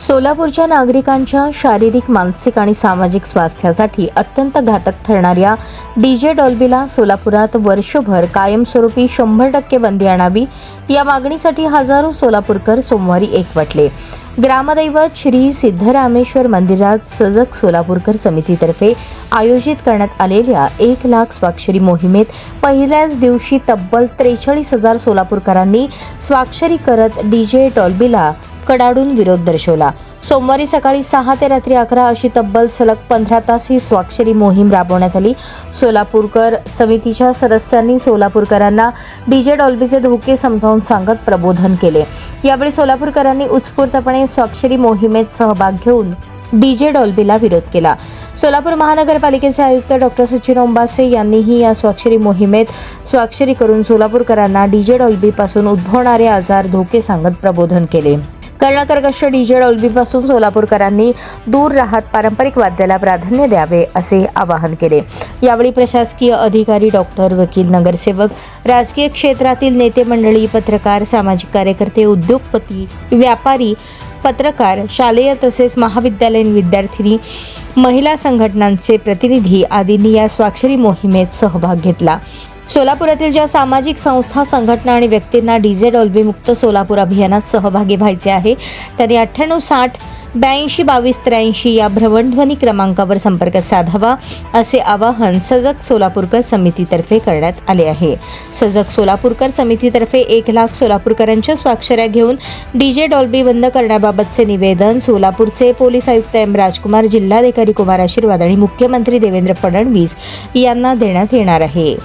सोलापूरच्या नागरिकांच्या शारीरिक, मानसिक आणि सामाजिक स्वास्थ्यासाठी अत्यंत घातक ठरणाऱ्या डीजे डॉल्बीला सोलापुरात वर्षभर कायमस्वरूपी 100% बंदी आणावी या मागणीसाठी हजारो सोलापूरकर सोमवारी एकवटले. ग्रामदैवत श्री सिद्धरामेश्वर मंदिरात सजग सोलापूरकर समितीतर्फे आयोजित करण्यात आलेल्या 1,00,000 स्वाक्षरी मोहिमेत पहिल्याच दिवशी तब्बल 43,000 सोलापूरकरांनी स्वाक्षरी करत डीजे डॉल्बीला कडाडून विरोध दर्शवला. सोमवारी सकाळी 6 ते रात्री 11 अशी तब्बल सलग 15 तास ही स्वाक्षरी मोहीम राबवण्यात आली. सोलापूरकर समितीच्या सदस्यांनी सोलापूरकरांना डीजे डॉल्बीचे धोके समजावून सांगत प्रबोधन केले. यावेळी सोलापूरकरांनी उत्स्फूर्तपणे स्वाक्षरी मोहिमेत सहभाग घेऊन डीजे डॉल्बीला विरोध केला. सोलापूर महानगरपालिकेचे आयुक्त डॉक्टर सचिन ओंबासे यांनीही या स्वाक्षरी मोहिमेत स्वाक्षरी करून सोलापूरकरांना डीजे डॉल्बीपासून उद्भवणारे आजार धोके सांगत प्रबोधन केले. कर्णकर्कश डीजे डॉल्बीपासून सोलापूरकरांनी दूर राहत पारंपरिक वाद्याला प्राधान्य द्यावे असे आवाहन केले. यावेळी प्रशासकीय अधिकारी, डॉक्टर, वकील, नगरसेवक, राजकीय क्षेत्रातील नेते मंडळी, पत्रकार, सामाजिक कार्यकर्ते, उद्योगपती, व्यापारी, पत्रकार, शालेय तसेच महाविद्यालयीन विद्यार्थिनी, महिला संघटनांचे प्रतिनिधी आदींनी या स्वाक्षरी मोहिमेत सहभाग घेतला. सोलापुरातील ज्या सामाजिक संस्था, संघटना आणि व्यक्तींना डीजे डॉल्बी मुक्त सोलापूर अभियानात सहभागी व्हायचे आहे त्यांनी 9860 82 22 83 या भ्रमणध्वनी क्रमांकावर संपर्क साधावा असे आवाहन सजग सोलापूरकर समितीतर्फे करण्यात आले आहे. सजग सोलापूरकर समितीतर्फे 1,00,000 सोलापूरकरांच्या स्वाक्षऱ्या घेऊन डीजे डॉल्बी बंद करण्याबाबतचे निवेदन सोलापूरचे पोलीस आयुक्त एम राजकुमार, जिल्हाधिकारी कुमार आशीर्वाद आणि मुख्यमंत्री देवेंद्र फडणवीस यांना देण्यात येणार आहे.